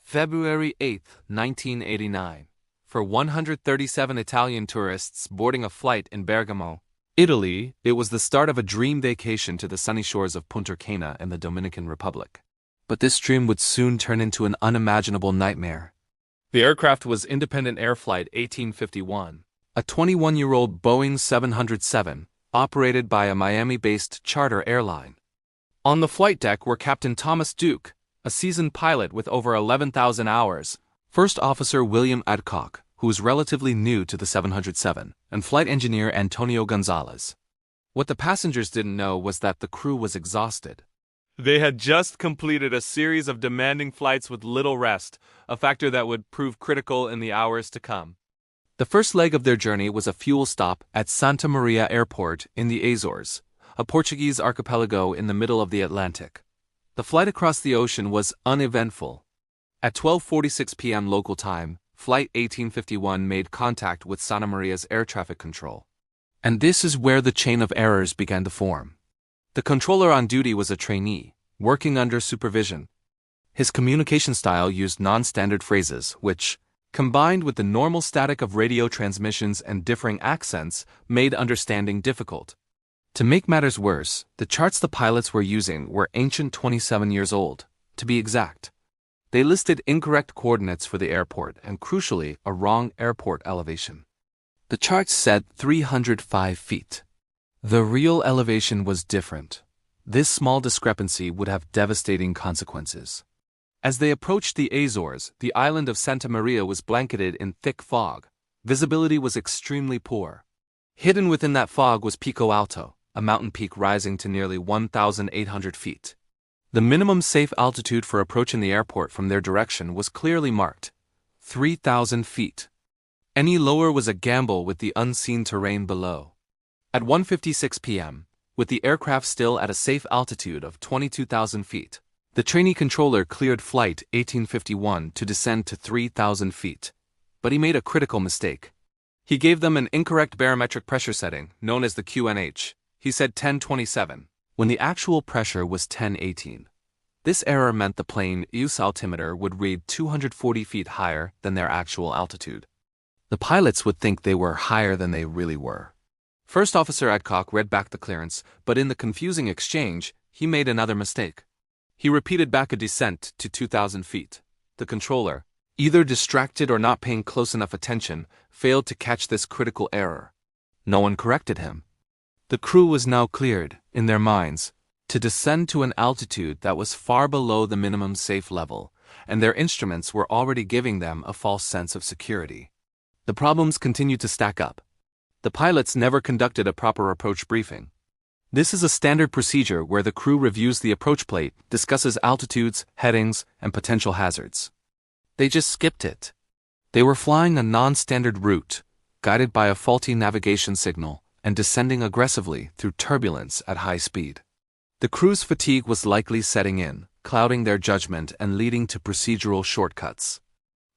February 8, 1989. For 137 Italian tourists boarding a flight in Bergamo, Italy, it was the start of a dream vacation to the sunny shores of Punta Cana in the Dominican Republic. But this dream would soon turn into an unimaginable nightmare. The aircraft was Independent Air Flight 1851, a 21-year-old Boeing 707, operated by a Miami-based charter airline. On the flight deck were Captain Thomas Duke, a seasoned pilot with over 11,000 hours, First Officer William Adcock, who was relatively new to the 707, and Flight Engineer Antonio Gonzalez. What the passengers didn't know was that the crew was exhausted. They had just completed a series of demanding flights with little rest, a factor that would prove critical in the hours to come. The first leg of their journey was a fuel stop at Santa Maria Airport in the Azores, a Portuguese archipelago in the middle of the Atlantic. The flight across the ocean was uneventful. At 12:46 p.m. local time, Flight 1851 made contact with Santa Maria's air traffic control. And this is where the chain of errors began to form. The controller on duty was a trainee, working under supervision. His communication style used non-standard phrases, which, combined with the normal static of radio transmissions and differing accents, made understanding difficult. To make matters worse, the charts the pilots were using were ancient, 27 years old, to be exact. They listed incorrect coordinates for the airport and, crucially, a wrong airport elevation. The charts said 305 feet. The real elevation was different. This small discrepancy would have devastating consequences. As they approached the Azores, the island of Santa Maria was blanketed in thick fog. Visibility was extremely poor. Hidden within that fog was Pico Alto, a mountain peak rising to nearly 1,800 feet. The minimum safe altitude for approaching the airport from their direction was clearly marked: 3,000 feet. Any lower was a gamble with the unseen terrain below. At 1:56 p.m., with the aircraft still at a safe altitude of 22,000 feet, the trainee controller cleared Flight 1851 to descend to 3,000 feet. But he made a critical mistake. He gave them an incorrect barometric pressure setting, known as the QNH. He said 1027, when the actual pressure was 1018. This error meant the plane use altimeter would read 240 feet higher than their actual altitude. The pilots would think they were higher than they really were. First Officer Adcock read back the clearance, but in the confusing exchange, he made another mistake. He repeated back a descent to 2,000 feet. The controller, either distracted or not paying close enough attention, failed to catch this critical error. No one corrected him. The crew was now cleared, in their minds, to descend to an altitude that was far below the minimum safe level, and their instruments were already giving them a false sense of security. The problems continued to stack up. The pilots never conducted a proper approach briefing. This is a standard procedure where the crew reviews the approach plate, discusses altitudes, headings, and potential hazards. They just skipped it. They were flying a non-standard route, guided by a faulty navigation signal, and descending aggressively through turbulence at high speed. The crew's fatigue was likely setting in, clouding their judgment and leading to procedural shortcuts.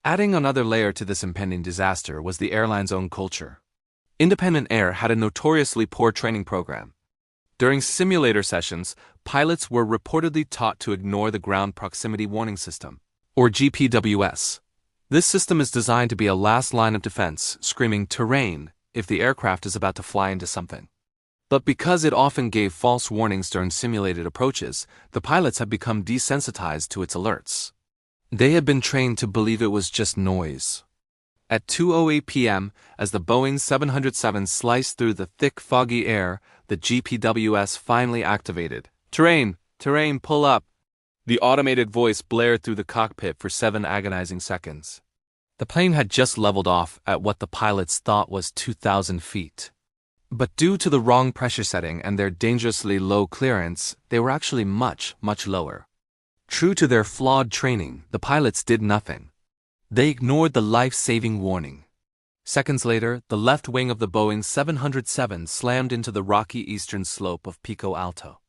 Adding another layer to this impending disaster was the airline's own culture. Independent Air had a notoriously poor training program. During simulator sessions, pilots were reportedly taught to ignore the Ground Proximity Warning System, or GPWS. This system is designed to be a last line of defense, screaming terrain if the aircraft is about to fly into something. But because it often gave false warnings during simulated approaches, the pilots had become desensitized to its alerts. They had been trained to believe it was just noise. At 2:08 p.m., as the Boeing 707 sliced through the thick, foggy air, the GPWS finally activated. Terrain, pull up. The automated voice blared through the cockpit for 7 agonizing seconds. The plane had just leveled off at what the pilots thought was 2,000 feet. But due to the wrong pressure setting and their dangerously low clearance, they were actually much, much lower. True to their flawed training, the pilots did nothing. They ignored the life-saving warning. Seconds later, the left wing of the Boeing 707 slammed into the rocky eastern slope of Pico Alto.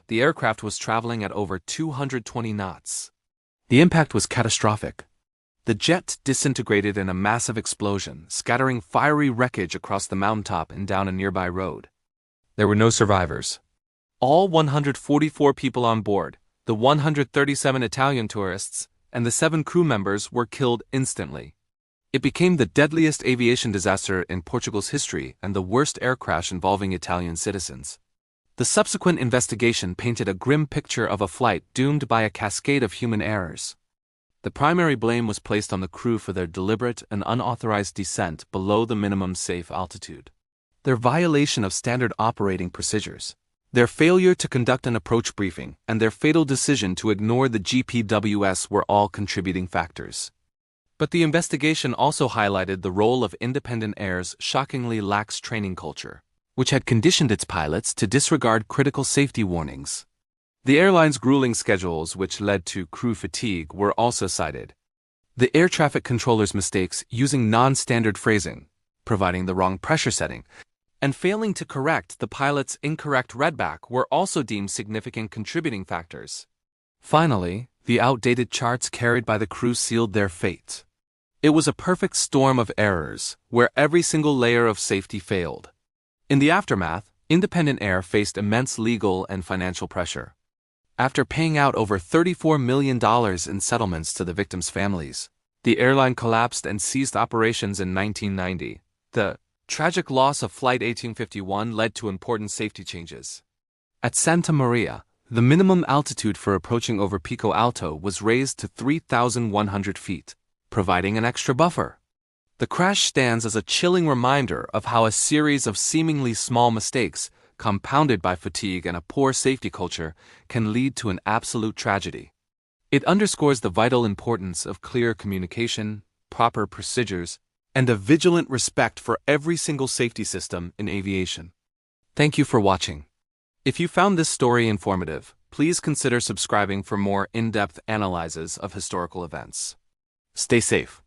The aircraft was traveling at over 220 knots. The impact was catastrophic. The jet disintegrated in a massive explosion, scattering fiery wreckage across the mountaintop and down a nearby road. There were no survivors. All 144 people on board, the 137 Italian tourists, and the 7 crew members were killed instantly. It became the deadliest aviation disaster in Portugal's history and the worst air crash involving Italian citizens. The subsequent investigation painted a grim picture of a flight doomed by a cascade of human errors. The primary blame was placed on the crew for their deliberate and unauthorized descent below the minimum safe altitude. Their violation of standard operating procedures, their failure to conduct an approach briefing, and their fatal decision to ignore the GPWS were all contributing factors. But the investigation also highlighted the role of Independent Air's shockingly lax training culture, which had conditioned its pilots to disregard critical safety warnings. The airline's grueling schedules, which led to crew fatigue, were also cited. The air traffic controller's mistakes using non-standard phrasing, providing the wrong pressure setting, and failing to correct the pilot's incorrect readback were also deemed significant contributing factors. Finally, the outdated charts carried by the crew sealed their fate. It was a perfect storm of errors, where every single layer of safety failed. In the aftermath, Independent Air faced immense legal and financial pressure. After paying out over $34 million in settlements to the victims' families, the airline collapsed and ceased operations in 1990. The tragic loss of Flight 1851 led to important safety changes. At Santa Maria, the minimum altitude for approaching over Pico Alto was raised to 3,100 feet, providing an extra buffer. The crash stands as a chilling reminder of how a series of seemingly small mistakes, compounded by fatigue and a poor safety culture, can lead to an absolute tragedy. It underscores the vital importance of clear communication, proper procedures, and a vigilant respect for every single safety system in aviation. Thank you for watching. If you found this story informative, please consider subscribing for more in-depth analyses of historical events. Stay safe.